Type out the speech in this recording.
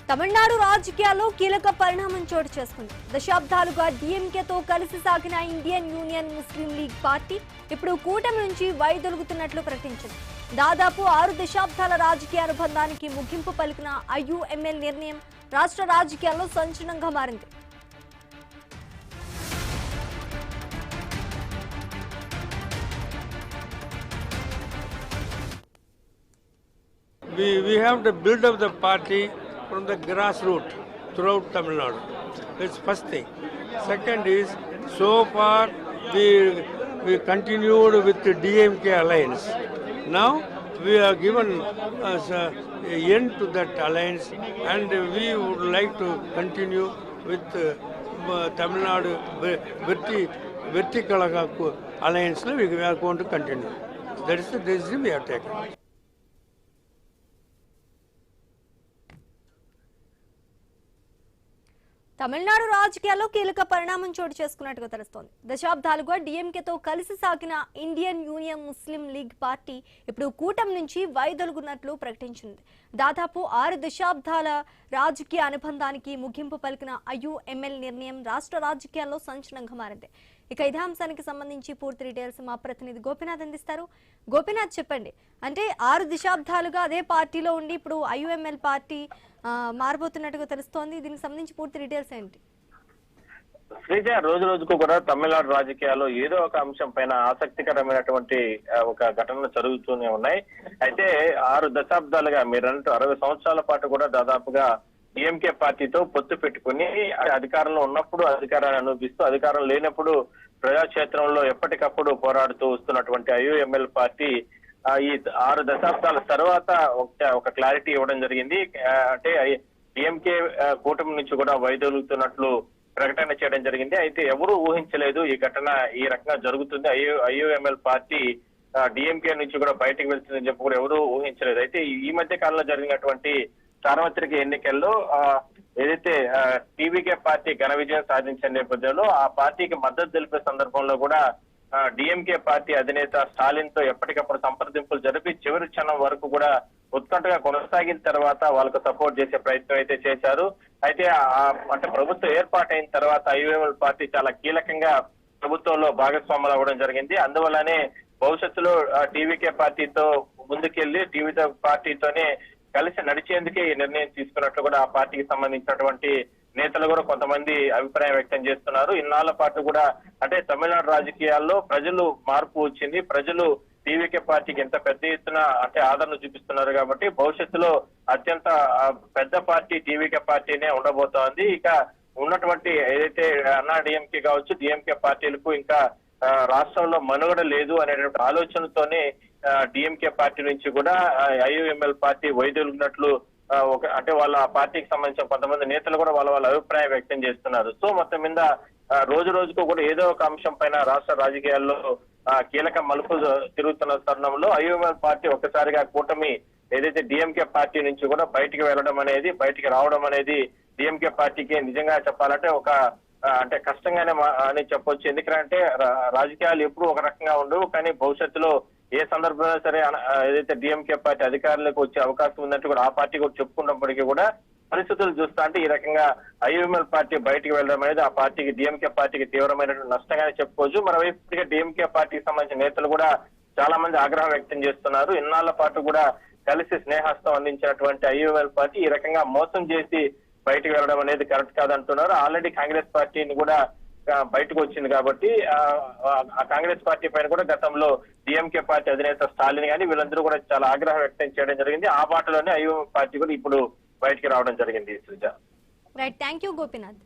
తమిళనాడు రాజకీయాల్లో కీలక పరిణామం చోటు చేసుకుంది. దశాబ్దాలుగా డీఎంకేతో కలిసి సాగిన ఇండియన్ యూనియన్ ముస్లిం లీగ్ పార్టీ ఇప్పుడు కూటమి నుంచి వైదొలుగుతున్నట్లు ప్రకటించింది. దాదాపు 6 దశాబ్దాల రాజకీయ అనుబంధానికి ముగింపు పలికిన ఐయుఎంఎల్ నిర్ణయం రాష్ట్ర రాజకీయాల్లో సంచలనంగా మారింది. We have to build up the party from the grassroots throughout Tamil Nadu. That's first thing. Second is, so far we continued with the DMK alliance. Now we are given as an end to that alliance, and we would like to continue with Tamil Nadu vertical alliance. We are going to continue. That is the decision we have taken. Tamil Nadu రాజకీయాల్లో కీలక పరిణామం చోటు చేసుకున్నట్టుగా తెలుస్తోంది. దశాబ్దాలుగా డీఎంకేతో కలిసి సాగిన Indian union ముస్లిం league party ఇప్పుడు కూటమి నుంచి వైదొలుగున్నట్లు ప్రకటించింది. దాదాపు 6 దశాబ్దాల రాజకీయ అనుబంధానికి ముగింపు పలికిన ఐయుఎంఎల్ నిర్ణయం రాష్ట్ర రాజకీయాల్లో సంచలనంగా మారింది. ఇక ఇదే అంశానికి సంబంధించి పూర్తి డీటెయిల్స్ మా ప్రతినిధి గోపినాథ్ అందిస్తారు. గోపినాథ్, చెప్పండి. అంటే 6 దశాబ్దాలుగా అదే పార్టీలో ఉండి ఇప్పుడు ఐయుఎంఎల్ పార్టీ మారబోతున్నట్టుగా తెలుస్తోంది. దీనికి సంబంధించి పూర్తి డీటెయిల్స్ ఏంటి? శ్రీజ, రోజు రోజుకు కూడా తమిళనాడు రాజకీయాల్లో ఏదో ఒక అంశం పైన ఆసక్తికరమైనటువంటి ఒక ఘటనలు జరుగుతూనే ఉన్నాయి. అయితే 6 దశాబ్దాలుగా మీరంటూ 60 సంవత్సరాల పాటు కూడా దాదాపుగా డిఎంకే పార్టీతో పొత్తు పెట్టుకుని అధికారంలో ఉన్నప్పుడు అధికారాన్ని అనుభవిస్తూ అధికారం లేనప్పుడు ప్రజాక్షేత్రంలో ఎప్పటికప్పుడు పోరాడుతూ వస్తున్నటువంటి ఐయుఎంఎల్ పార్టీ ఈ 6 దశాబ్దాల తర్వాత ఒక క్లారిటీ ఇవ్వడం జరిగింది. అంటే డిఎంకే కూటమి నుంచి కూడా వైదొలుగుతున్నట్లు ప్రకటన చేయడం జరిగింది. అయితే ఎవరూ ఊహించలేదు ఈ ఘటన ఈ రకంగా జరుగుతుంది, ఐయుఎంఎల్ పార్టీ డిఎంకే నుంచి కూడా బయటకు వెళ్తుందని చెప్పి కూడా ఎవరూ ఊహించలేదు. అయితే ఈ మధ్య కాలంలో జరిగినటువంటి సార్వత్రిక ఎన్నికల్లో ఏదైతే టీవీకే పార్టీ ఘన విజయం సాధించిన నేపథ్యంలో ఆ పార్టీకి మద్దతు తెలిపే సందర్భంలో కూడా డిఎంకే పార్టీ అధినేత స్టాలిన్ తో ఎప్పటికప్పుడు సంప్రదింపులు జరిపి చివరి క్షణం వరకు కూడా ఉత్కంఠగా కొనసాగిన తర్వాత వాళ్ళకు సపోర్ట్ చేసే ప్రయత్నం అయితే చేశారు. అయితే అంటే ప్రభుత్వం ఏర్పాటైన తర్వాత ఐయుఎంఎల్ పార్టీ చాలా కీలకంగా ప్రభుత్వంలో భాగస్వాములు అవ్వడం జరిగింది. అందువల్లనే భవిష్యత్తులో టీవీకే పార్టీతో ముందుకెళ్లి టీవీతో పార్టీతోనే కలిసి నడిచేందుకే ఈ నిర్ణయం తీసుకున్నట్లు కూడా ఆ పార్టీకి సంబంధించినటువంటి నేతలు కూడా కొంతమంది అభిప్రాయం వ్యక్తం చేస్తున్నారు. ఇన్నాళ్ల పాటు కూడా అంటే తమిళనాడు రాజకీయాల్లో ప్రజలు మార్పు వచ్చింది, ప్రజలు టీవీకే పార్టీకి ఎంత పెద్ద ఎత్తున అంటే ఆదరణ చూపిస్తున్నారు కాబట్టి భవిష్యత్తులో అత్యంత పెద్ద పార్టీ టీవీకే పార్టీనే ఉండబోతోంది. ఇక ఉన్నటువంటి ఏదైతే అన్నా డిఎంకే కావచ్చు డిఎంకే పార్టీలకు ఇంకా రాష్ట్రంలో మనుగడ లేదు అనేటువంటి ఆలోచనతోనే డిఎంకే పార్టీ నుంచి కూడా ఐయుఎంఎల్ పార్టీ వైదొలిగినట్లు అంటే వాళ్ళ పార్టీకి సంబంధించిన కొంతమంది నేతలు కూడా వాళ్ళ అభిప్రాయం వ్యక్తం చేస్తున్నారు. సో మొత్తం మీద రోజు రోజుకు కూడా ఏదో ఒక అంశం పైన రాష్ట్ర రాజకీయాల్లో కీలక మలుపులు తిరుగుతున్న తరుణంలో ఐయుఎంఎల్ పార్టీ ఒక్కసారిగా కూటమి ఏదైతే డిఎంకే పార్టీ నుంచి కూడా బయటికి రావడం అనేది డిఎంకే పార్టీకి నిజంగా చెప్పాలంటే ఒక అంటే కష్టంగానే అని చెప్పొచ్చు. ఎందుకంటే రాజకీయాలు ఎప్పుడు ఒక రకంగా ఉండవు, కానీ భవిష్యత్తులో ఏ సందర్భంలో సరే ఏదైతే డిఎంకే పార్టీ అధికారులకు వచ్చే అవకాశం ఉందంటే కూడా ఆ పార్టీ కూడా చెప్పుకున్నప్పటికీ కూడా పరిస్థితులు చూస్తా అంటే ఈ రకంగా ఐయుఎంఎల్ పార్టీ బయటికి వెళ్ళడం అనేది ఆ పార్టీకి డిఎంకే పార్టీకి తీవ్రమైనటువంటి నష్టంగానే చెప్పుకోవచ్చు. మరోవైపు డిఎంకే పార్టీకి సంబంధించిన నేతలు కూడా చాలా మంది ఆగ్రహం వ్యక్తం చేస్తున్నారు. ఇన్నాళ్ల పాటు కూడా కలిసి స్నేహస్తం అందించినటువంటి ఐయుఎంఎల్ పార్టీ ఈ రకంగా మోసం చేసి బయటకు వెళ్ళడం అనేది కరెక్ట్ కాదంటున్నారు. ఆల్రెడీ కాంగ్రెస్ పార్టీని కూడా బయటకు వచ్చింది కాబట్టి ఆ కాంగ్రెస్ పార్టీ పైన కూడా గతంలో డిఎంకే పార్టీ అధినేత స్టాలిన్ గానీ వీళ్ళందరూ కూడా చాలా ఆగ్రహం వ్యక్తం చేయడం జరిగింది. ఆ బాటలోనే ఐయుఎంఎల్ పార్టీ కూడా ఇప్పుడు బయటికి రావడం జరిగింది. Right, thank you Gopinath.